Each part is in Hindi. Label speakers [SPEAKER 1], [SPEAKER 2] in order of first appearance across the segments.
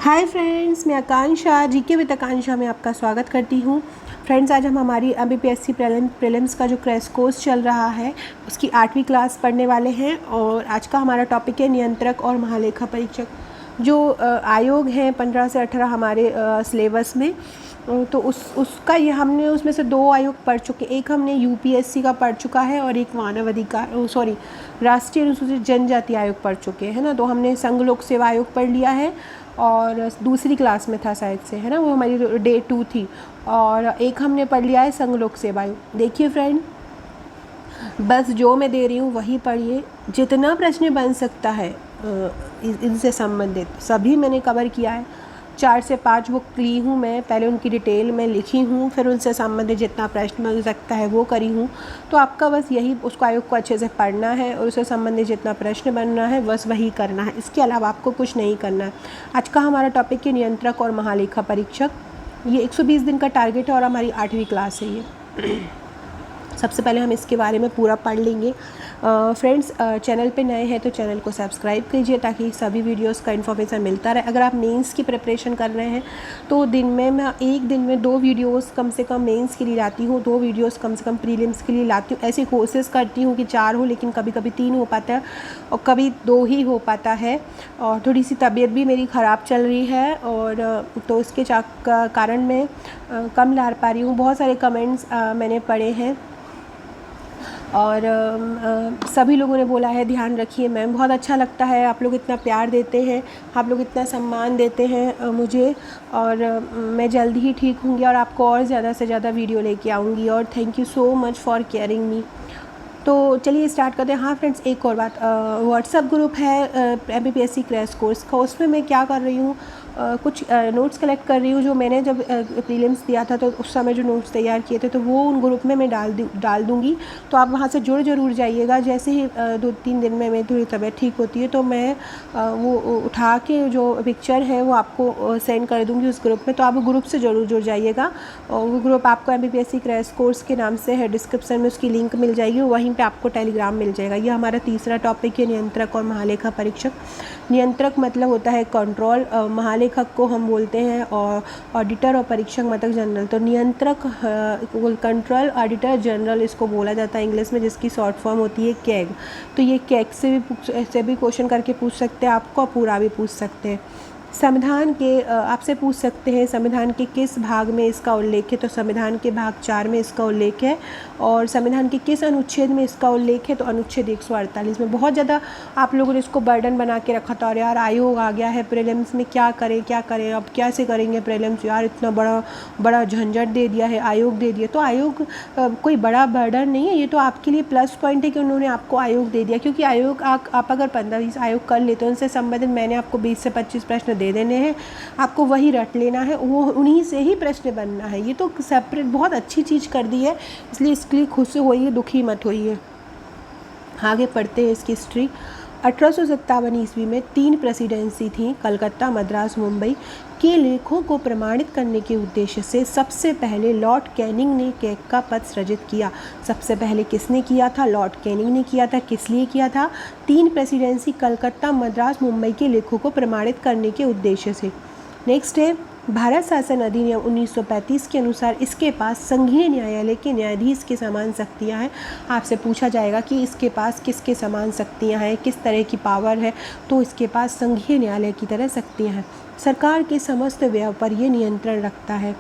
[SPEAKER 1] हाय फ्रेंड्स, मैं आकांक्षा जीके विद आकांक्षा में आपका स्वागत करती हूँ। फ्रेंड्स, आज हम हमारी एमपीएससी प्रीलिम्स का जो क्रैश कोर्स चल रहा है उसकी 8वीं क्लास पढ़ने वाले हैं। और आज का हमारा टॉपिक है नियंत्रक और महालेखा परीक्षक। जो आयोग हैं 15 से 18 हमारे सिलेबस में, तो उसका ये हमने उसमें से 2 आयोग पढ़ चुके। एक हमने यूपीएससी का पढ़ चुका है और एक मानव अधिकार राष्ट्रीय अनुसूचित जनजाति आयोग पढ़ चुके हैं ना। तो हमने संघ लोक सेवा आयोग पढ़ लिया है और दूसरी क्लास में था शायद से, है ना, वो हमारी डे 2 थी। और एक हमने पढ़ लिया है संघ लोक सेवा आयोग। देखिए फ्रेंड, बस जो मैं दे रही हूँ वही पढ़िए। जितना प्रश्न बन सकता है इनसे संबंधित सभी मैंने कवर किया है। 4 से 5 बुक ली हूँ मैं, पहले उनकी डिटेल में लिखी हूँ, फिर उनसे संबंधित जितना प्रश्न मिल सकता है वो करी हूँ। तो आपका बस यही उसको आयोग को अच्छे से पढ़ना है और उससे संबंधित जितना प्रश्न बनना है बस वही करना है। इसके अलावा आपको कुछ नहीं करना है। आज का हमारा टॉपिक है नियंत्रक और महालेखा परीक्षक। ये 120 दिन का टारगेट है और हमारी 8वीं क्लास है ये। सबसे पहले हम इसके बारे में पूरा पढ़ लेंगे। फ्रेंड्स, चैनल पे नए हैं तो चैनल को सब्सक्राइब कीजिए ताकि सभी वीडियोस का इन्फॉर्मेशन मिलता रहे। अगर आप मेंस की प्रिपरेशन कर रहे हैं तो मैं एक दिन में 2 वीडियोस कम से कम मेंस के लिए लाती हूँ, 2 वीडियोस कम से कम प्रीलिम्स के लिए लाती हूँ। ऐसी कोशिश करती हूँ कि 4 हो, लेकिन कभी कभी 3 हो पाता है और कभी 2 ही हो पाता है। और थोड़ी सी तबीयत भी मेरी ख़राब चल रही है और तो इसके कारण मैं कम ला पा रही हूँ। बहुत सारे कमेंट्स मैंने पढ़े हैं और सभी लोगों ने बोला है ध्यान रखिए मैम। बहुत अच्छा लगता है, आप लोग इतना प्यार देते हैं, आप लोग इतना सम्मान देते हैं मुझे। और मैं जल्दी ही ठीक होंगी और आपको और ज़्यादा से ज़्यादा वीडियो लेके आऊँगी। और thank you so much for caring me. तो चलिए स्टार्ट करते हैं। हाँ फ्रेंड्स, एक और बात, व्हाट्सएप ग्रुप है एमपीएससी क्रैश कोर्स का, उसमें मैं क्या कर रही हूँ, कुछ नोट्स कलेक्ट कर रही हूँ। जो मैंने जब प्रीलिम्स दिया था तो उस समय जो नोट्स तैयार किए थे तो वो उन ग्रुप में मैं डाल दूँगी। तो आप वहाँ से जुड़ ज़रूर जाइएगा। जैसे ही 2-3 दिन में मेरी थोड़ी तबीयत ठीक होती है तो मैं वो उठा के जो पिक्चर है वो आपको सेंड कर दूँगी उस ग्रुप में। तो आप ग्रुप से ज़रूर जुड़ जाइएगा। और वो ग्रुप आपको एमपीएससी क्रैश कोर्स के नाम से है, डिस्क्रिप्शन में उसकी लिंक मिल जाएगी, वहीं पे आपको टेलीग्राम मिल जाएगा। ये हमारा तीसरा टॉपिक है नियंत्रक और महालेखा परीक्षक। नियंत्रक मतलब होता है कंट्रोल, महालेखक को हम बोलते हैं और ऑडिटर और परीक्षक मतलब जनरल। तो नियंत्रक कंट्रोल ऑडिटर जनरल इसको बोला जाता है इंग्लिश में, जिसकी शॉर्ट फॉर्म होती है कैग। तो ये कैग से भी क्वेश्चन करके पूछ सकते हैं आपको, पूरा भी पूछ सकते हैं। संविधान के आपसे पूछ सकते हैं संविधान के किस भाग में इसका उल्लेख है। तो संविधान के भाग 4 में इसका उल्लेख है। और संविधान के किस अनुच्छेद में इसका उल्लेख है। तो अनुच्छेद 148 में। बहुत ज़्यादा आप लोगों ने इसको बर्डन बना के रखा था और यार आयोग आ गया है प्रीलिम्स में, क्या करें अब कैसे करेंगे प्रीलिम्स, यार इतना बड़ा झंझट दे दिया है, आयोग दे दिया। तो आयोग कोई बड़ा बर्डन नहीं है, ये तो आपके लिए प्लस पॉइंट है कि उन्होंने आपको आयोग दे दिया। क्योंकि आयोग आप अगर 15-20 आयोग कर लेते हो, उनसे संबंधित मैंने आपको 20 से 25 प्रश्न दे देने हैं, आपको वही रट लेना है, वो उन्हीं से ही प्रश्न बनना है। ये तो सेपरेट बहुत अच्छी चीज़ कर दी है, इसलिए इसके लिए खुश होइए, दुखी मत होइए। आगे पढ़ते हैं इसकी हिस्ट्री। 1857 ईस्वी में 3 प्रेसिडेंसी थी, कलकत्ता, मद्रास, मुंबई के लेखों को प्रमाणित करने के उद्देश्य से सबसे पहले लॉर्ड कैनिंग ने कैग का पद सृजित किया। सबसे पहले किसने किया था? लॉर्ड कैनिंग ने किया था। किस लिए किया था? 3 प्रेसिडेंसी कलकत्ता, मद्रास, मुंबई के लेखों को प्रमाणित करने के उद्देश्य से। नेक्स्ट है भारत शासन अधिनियम 1935 के अनुसार इसके पास संघीय न्यायालय के न्यायाधीश के समान शक्तियाँ हैं। आपसे पूछा जाएगा कि इसके पास किसके समान शक्तियाँ हैं, किस तरह की पावर है, तो इसके पास संघीय न्यायालय की तरह शक्तियाँ हैं। सरकार के समस्त व्यय पर यह नियंत्रण रखता है।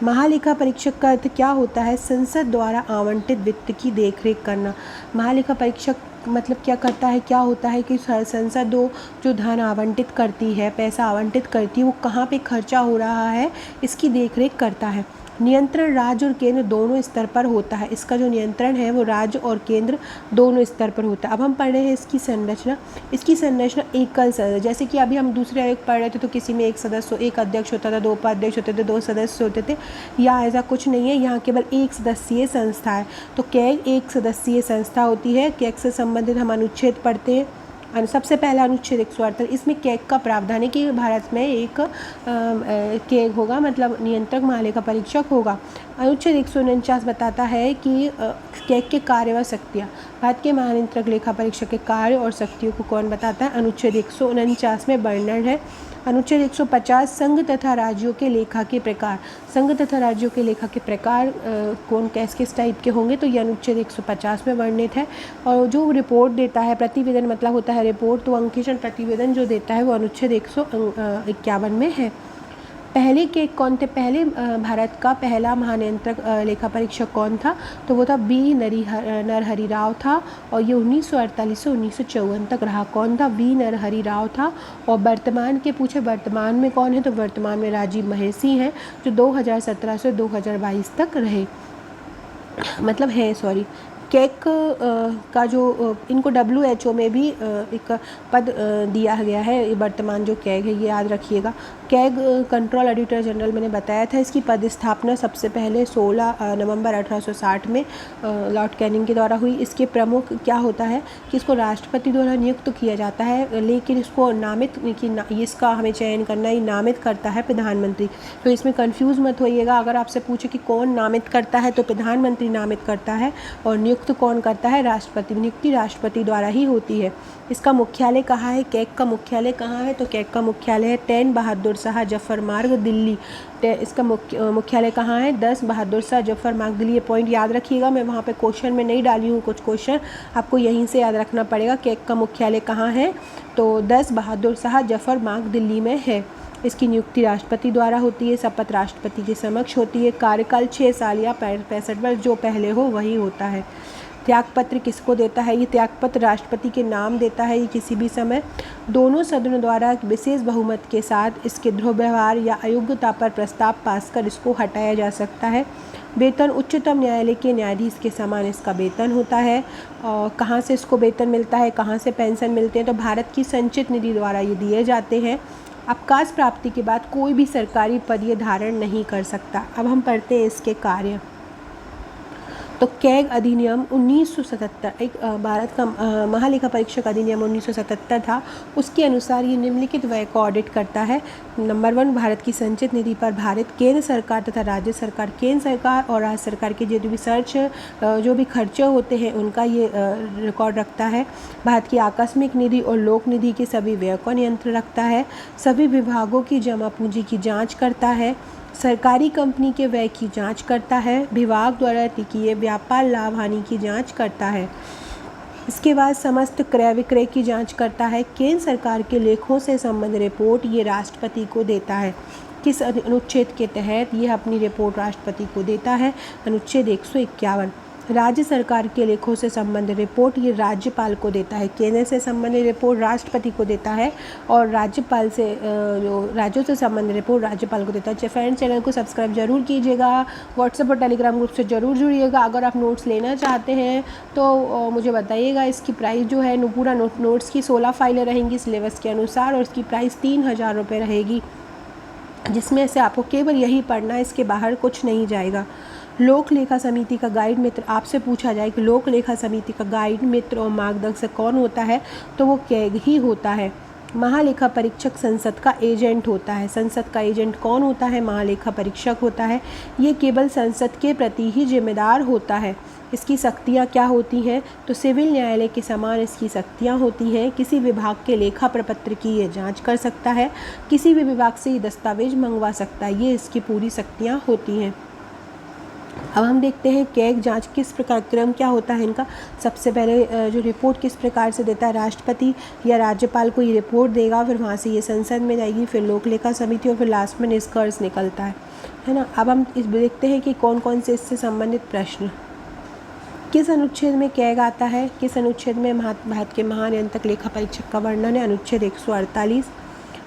[SPEAKER 1] महालेखा परीक्षक का अर्थ क्या होता है? संसद द्वारा आवंटित वित्त की देखरेख करना। महालेखा परीक्षक मतलब क्या करता है, क्या होता है कि संसद जो धन आवंटित करती है, पैसा आवंटित करती है, वो कहाँ पे खर्चा हो रहा है, इसकी देखरेख करता है। नियंत्रण राज्य और केंद्र दोनों स्तर पर होता है। इसका जो नियंत्रण है वो राज्य और केंद्र दोनों स्तर पर होता है। अब हम पढ़ रहे हैं इसकी संरचना। इसकी संरचना एकल सदस्य, जैसे कि अभी हम दूसरे आयोग पढ़ रहे थे तो किसी में एक सदस्य, एक अध्यक्ष होता था, 2 उपाध्यक्ष होते थे, 2 सदस्य होते थे। यहाँ ऐसा कुछ नहीं है, यहाँ केवल एक सदस्यीय संस्था है। तो कैग एक सदस्यीय संस्था होती है। कैग से संबंधित हम अनुच्छेद पढ़ते हैं। सबसे पहला अनुच्छेद 148, इसमें कैग का प्रावधान है कि भारत में एक कैग होगा, मतलब नियंत्रक महालेखा परीक्षक होगा। अनुच्छेद 149 बताता है कि कैग के कार्य व शक्तियाँ, भारत के महानियंत्रक लेखा परीक्षक के कार्य और शक्तियों को कौन बताता है? अनुच्छेद 149 में वर्णन है। अनुच्छेद 150 संघ तथा राज्यों के लेखा के प्रकार। संघ तथा राज्यों के लेखा के प्रकार कौन किस टाइप के होंगे, तो ये अनुच्छेद 150 में वर्णित है। और जो रिपोर्ट देता है, प्रतिवेदन मतलब होता है रिपोर्ट, तो अंकेक्षण प्रतिवेदन जो देता है वो अनुच्छेद 151 में है। पहले के कौन थे? पहले भारत का पहला महानियंत्रक लेखा परीक्षक कौन था? तो वो था बी नरहरि राव था, और ये 1948 से 1954 तक रहा। कौन था? बी नरहरि राव था। और वर्तमान के पूछे वर्तमान में कौन है, तो वर्तमान में राजीव महर्षि हैं, जो 2017 से 2022 तक रहे, मतलब है सॉरी। कैग का जो इनको WHO में भी एक पद दिया गया है। वर्तमान जो कैग है, ये याद रखिएगा। कैग कंट्रोल ऑडिटर जनरल मैंने बताया था। इसकी पद स्थापना सबसे पहले 16 नवंबर 1860 में लॉर्ड कैनिंग के द्वारा हुई। इसके प्रमुख क्या होता है कि इसको राष्ट्रपति द्वारा नियुक्त किया जाता है, लेकिन इसको नामित इसका हमें चयन करना ही नामित करता है प्रधानमंत्री। तो इसमें कंफ्यूज मत होइएगा। अगर आपसे पूछे कि कौन नामित करता है, तो प्रधानमंत्री नामित करता है, और नियुक्त कौन करता है? राष्ट्रपति। नियुक्ति राष्ट्रपति द्वारा ही होती है। इसका मुख्यालय कहाँ है? कैग का मुख्यालय कहाँ है? तो कैग का मुख्यालय है 10 बहादुर शाह जफर मार्ग, दिल्ली। इसका मुख्यालय कहाँ है? 10 बहादुर शाह जफर मार्ग, दिल्ली। ये पॉइंट याद रखिएगा, मैं वहाँ पे क्वेश्चन में नहीं डाली हूँ कुछ क्वेश्चन, आपको यहीं से याद रखना पड़ेगा। कैग का मुख्यालय कहाँ है? तो 10 बहादुर शाह जफर मार्ग, दिल्ली में है। इसकी नियुक्ति राष्ट्रपति द्वारा होती है। शपथ राष्ट्रपति के समक्ष होती है। कार्यकाल 6 साल या 65 वर्ष, जो पहले हो वही होता है। त्यागपत्र किसको देता है? ये त्यागपत्र राष्ट्रपति के नाम देता है। ये किसी भी समय दोनों सदनों द्वारा विशेष बहुमत के साथ इसके दुर्व्यवहार या अयोग्यता पर प्रस्ताव पास कर इसको हटाया जा सकता है। वेतन उच्चतम न्यायालय के न्यायाधीश के समान इसका वेतन होता है। और कहाँ से इसको वेतन मिलता है, कहाँ से पेंशन मिलते हैं? तो भारत की संचित निधि द्वारा ये दिए जाते हैं। अवकाश प्राप्ति के बाद कोई भी सरकारी पद ये धारण नहीं कर सकता। अब हम पढ़ते हैं इसके कार्य। तो कैग अधिनियम 1977 एक भारत का महालेखा परीक्षक अधिनियम 1977 था। उसके अनुसार ये निम्नलिखित व्यय को ऑडिट करता है। नंबर 1, भारत की संचित निधि पर भारत केंद्र सरकार तथा राज्य सरकार, केंद्र सरकार और राज्य सरकार के जो भी जो भी खर्चे होते हैं उनका ये रिकॉर्ड रखता है। भारत की आकस्मिक निधि और लोक निधि के सभी व्यय को नियंत्रण रखता है। सभी विभागों की जमा पूंजी की जाँच करता है। सरकारी कंपनी के व्यय की जांच करता है। विभाग द्वारा किए व्यापार लाभ हानि की जांच करता है। इसके बाद समस्त क्रय विक्रय की जांच करता है। केंद्र सरकार के लेखों से संबंधित रिपोर्ट ये राष्ट्रपति को देता है। किस अनुच्छेद के तहत? ये अपनी रिपोर्ट राष्ट्रपति को देता है। अनुच्छेद 151। राज्य सरकार के लेखों से संबंधित रिपोर्ट ये राज्यपाल को देता है। केंद्र से संबंधित रिपोर्ट राष्ट्रपति को देता है, और राज्यपाल से जो राज्यों से संबंधित रिपोर्ट राज्यपाल को देता है। फ्रेंड्स, चैनल को सब्सक्राइब जरूर कीजिएगा। व्हाट्सएप और टेलीग्राम ग्रुप से ज़रूर जुड़िएगा। अगर आप नोट्स लेना चाहते हैं तो मुझे बताइएगा। इसकी प्राइस जो है पूरा नोट्स की 16 फाइलें रहेंगी सिलेबस के अनुसार, और इसकी प्राइस 3000 रुपये रहेगी, जिसमें से आपको केवल यही पढ़ना है, इसके बाहर कुछ नहीं जाएगा। लोक लेखा समिति का गाइड मित्र, आपसे पूछा जाए कि लोक लेखा समिति का गाइड मित्र और मार्गदर्शक कौन होता है, तो वो कैग ही होता है। महालेखा परीक्षक संसद का एजेंट होता है। संसद का एजेंट कौन होता है? महालेखा परीक्षक होता है। ये केवल संसद के प्रति ही जिम्मेदार होता है। इसकी शक्तियाँ क्या होती हैं? तो सिविल न्यायालय के समान इसकी शक्तियाँ होती हैं। किसी विभाग के लेखा प्रपत्र की ये जांच कर सकता है। किसी भी विभाग से ये दस्तावेज मंगवा सकता है। ये इसकी पूरी शक्तियाँ होती हैं। अब हम देखते हैं कैग जांच किस प्रकार, क्रम क्या होता है इनका। सबसे पहले जो रिपोर्ट किस प्रकार से देता है, राष्ट्रपति या राज्यपाल को ये रिपोर्ट देगा, फिर वहाँ से ये संसद में जाएगी, फिर लोक लेखा समिति, और फिर लास्ट में निष्कर्ष निकलता है ना। अब हम इस देखते हैं कि कौन कौन से इससे संबंधित प्रश्न किस अनुच्छेद में कैग आता है। किस अनुच्छेद में भारत के महानियंत्रक लेखा परीक्षक का वर्णन है? अनुच्छेद 148।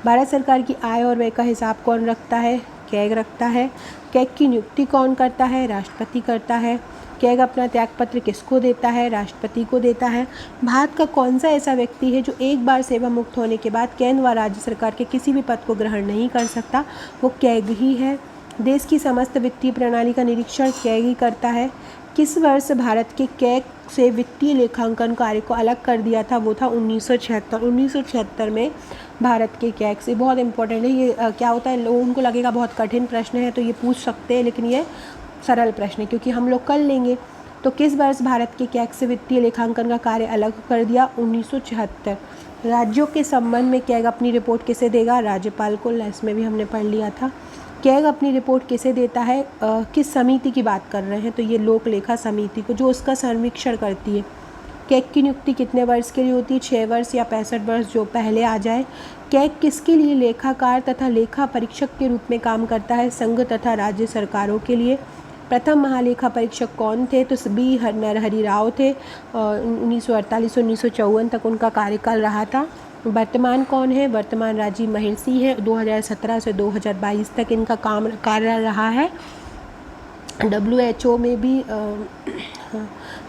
[SPEAKER 1] भारत सरकार की आय और व्यय का हिसाब कौन रखता है? कैग रखता है। कैग की नियुक्ति कौन करता है? राष्ट्रपति करता है। कैग अपना त्यागपत्र किसको देता है? राष्ट्रपति को देता है। भारत का कौन सा ऐसा व्यक्ति है जो एक बार सेवा मुक्त होने के बाद केंद्र व राज्य सरकार के किसी भी पद को ग्रहण नहीं कर सकता? वो कैग ही है। देश की समस्त वित्तीय प्रणाली का निरीक्षण कैग ही करता है। किस वर्ष भारत के कैग से वित्तीय लेखांकन कार्य को अलग कर दिया था? वो था 1976। 1976 में भारत के कैग से, बहुत इंपॉर्टेंट है ये। क्या होता है, लोगों को लगेगा बहुत कठिन प्रश्न है तो ये पूछ सकते हैं, लेकिन ये सरल प्रश्न है क्योंकि हम लोग कर लेंगे। तो किस वर्ष भारत के कैग से वित्तीय लेखांकन का कार्य अलग कर दिया? 1976, राज्यों के संबंध में कैग अपनी रिपोर्ट किसे देगा? राज्यपाल को। लेस में भी हमने पढ़ लिया था। कैग अपनी रिपोर्ट किसे देता है? किस समिति की बात कर रहे हैं? तो ये लोक लेखा समिति को, जो उसका सर्वेक्षण करती है। कैग की नियुक्ति कितने वर्ष के लिए होती है? 6 वर्ष या 65 वर्ष, जो पहले आ जाए। कैग किसके लिए लेखाकार तथा लेखा परीक्षक के रूप में काम करता है? संघ तथा राज्य सरकारों के लिए। प्रथम महालेखा परीक्षक कौन थे? तो बी नरहरि राव थे। 1948 से 1954 तक उनका कार्यकाल रहा था। वर्तमान कौन है? वर्तमान राजीव महिषी है। 2017 से 2022 तक इनका कार्य रहा है। WHO में भी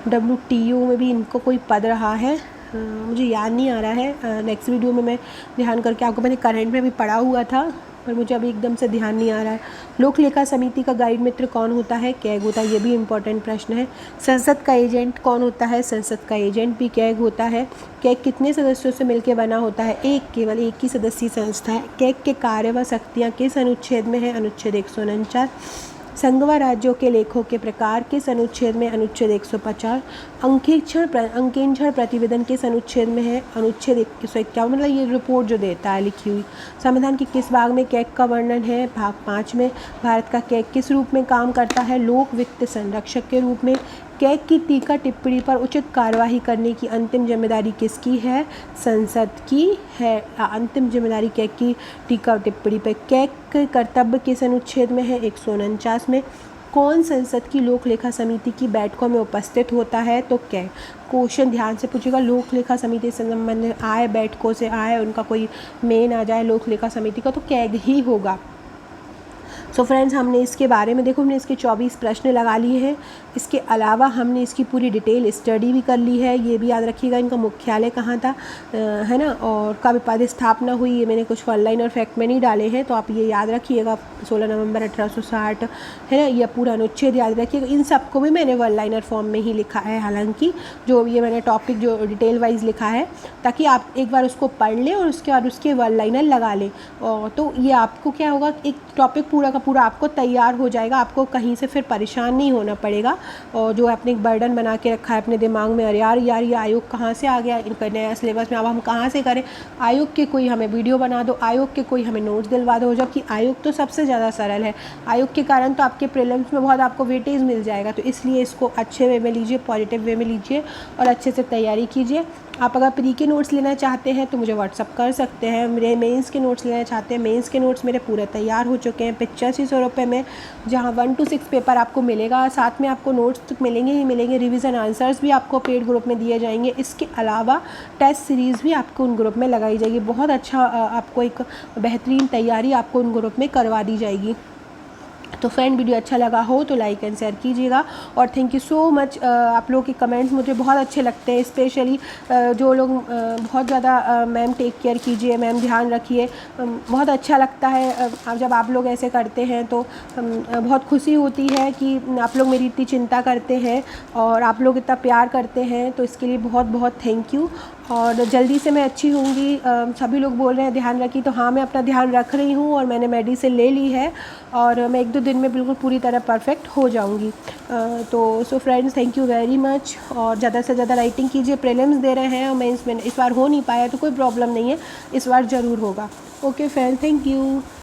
[SPEAKER 1] WTO में भी इनको कोई पद रहा है, मुझे याद नहीं आ रहा है। नेक्स्ट वीडियो में मैं ध्यान करके आपको, मैंने करंट में भी पढ़ा हुआ था पर मुझे अभी एकदम से ध्यान नहीं आ रहा है। लोक लेखा समिति का गाइड मित्र कौन होता है? कैग होता है। ये भी इम्पोर्टेंट प्रश्न है। संसद का एजेंट कौन होता है? संसद का एजेंट भी कैग होता है। कैग कितने सदस्यों से मिलकर बना होता है? केवल एक ही सदस्यीय संस्था है। कैग के कार्य व शक्तियाँ किस अनुच्छेद में है? अनुच्छेद 149। संघवा राज्यों के लेखों के प्रकार किस अनुच्छेद में? अनुच्छेद 150। अंकेक्षण प्रतिवेदन किस अनुच्छेद में है? अनुच्छेद 151। मतलब ये रिपोर्ट जो देता है लिखी हुई। संविधान के किस भाग में कैग का वर्णन है? भाग 5 में। भारत का कैग किस रूप में काम करता है? लोक वित्त संरक्षक के रूप में। कैग की टीका टिप्पणी पर उचित कार्यवाही करने की अंतिम जिम्मेदारी किसकी है? संसद की है। अंतिम जिम्मेदारी कैग की टीका टिप्पणी पर। कैग के कर्तव्य किस अनुच्छेद में है? 149 में। कौन संसद की लोक लेखा समिति की बैठकों में उपस्थित होता है? तो कैग। क्वेश्चन ध्यान से पूछेगा, लोक लेखा समिति से संबंधित आए, बैठकों से आए, उनका कोई मेन आ जाए लोक लेखा समिति का, तो कैग ही होगा। सो फ्रेंड्स, हमने इसके बारे में देखो, हमने इसके 24 प्रश्न लगा लिए हैं। इसके अलावा हमने इसकी पूरी डिटेल स्टडी भी कर ली है। ये भी याद रखिएगा इनका मुख्यालय कहाँ था, है ना, और कब स्थापना हुई। ये मैंने कुछ ऑनलाइन और फैक्ट में नहीं डाले हैं, तो आप ये याद रखिएगा। 16 नवंबर 1860, है ना। यह पूरा अनुच्छेद याद रखिएगा। इन सबको भी मैंने वन लाइनर फॉर्म में ही लिखा है, हालांकि जो ये मैंने टॉपिक जो डिटेल वाइज लिखा है, ताकि आप एक बार उसको पढ़ लें और उसके बाद उसके वन लाइनर लगा लें। और तो ये आपको क्या होगा, एक टॉपिक पूरा का पूरा आपको तैयार हो जाएगा। आपको कहीं से फिर परेशान नहीं होना पड़ेगा। और जो आपने एक बर्डन बना के रखा है अपने दिमाग में, अरे यार ये आयोग कहाँ से आ गया, इनका नया सिलेबस में, अब हम कहाँ से करें। आयोग के कोई हमें वीडियो बना दो, आयोग के कोई हमें नोट्स दिलवा दो, जबकि आयोग तो सबसे ज़्यादा सरल है। आयोग के कारण तो आपके प्रीलिम्स में बहुत आपको वेटेज मिल जाएगा। तो इसलिए इसको अच्छे वे में लीजिए, पॉजिटिव वे में लीजिए और अच्छे से तैयारी कीजिए। आप अगर प्री के नोट्स लेना चाहते हैं तो मुझे व्हाट्सअप कर सकते हैं। मेरे मेंस के नोट्स लेना चाहते हैं, मेंस के नोट्स मेरे पूरे तैयार हो चुके हैं 8500 रुपये में, जहां 1 to 6 पेपर आपको मिलेगा। साथ में आपको नोट्स मिलेंगे ही मिलेंगे, रिवीजन आंसर्स भी आपको पेड ग्रुप में दिए जाएंगे। इसके अलावा टेस्ट सीरीज़ भी आपको उन ग्रुप में लगाई जाएगी। बहुत अच्छा आपको एक बेहतरीन तैयारी आपको उन ग्रुप में करवा दी जाएगी। तो फ्रेंड, वीडियो अच्छा लगा हो तो लाइक एंड शेयर कीजिएगा। और थैंक यू सो मच। आप लोगों के कमेंट्स मुझे बहुत अच्छे लगते हैं, स्पेशली जो लोग बहुत ज़्यादा मैम टेक केयर कीजिए, मैम ध्यान रखिए। बहुत अच्छा लगता है जब आप लोग ऐसे करते हैं, तो बहुत खुशी होती है कि आप लोग मेरी इतनी चिंता करते हैं और आप लोग इतना प्यार करते हैं। तो इसके लिए बहुत बहुत थैंक यू। और जल्दी से मैं अच्छी होंगी। सभी लोग बोल रहे हैं ध्यान रखी, तो हाँ, मैं अपना ध्यान रख रही हूँ और मैंने मेडिसिन ले ली है और मैं 1-2 दिन में बिल्कुल पूरी तरह परफेक्ट हो जाऊँगी। तो so friends, thank you very much. और ज़्यादा से ज़्यादा राइटिंग कीजिए। प्रीलिम्स दे रहे हैं और मैं इस बार हो नहीं पाया तो कोई प्रॉब्लम नहीं है, इस बार ज़रूर होगा। Okay friend, thank you.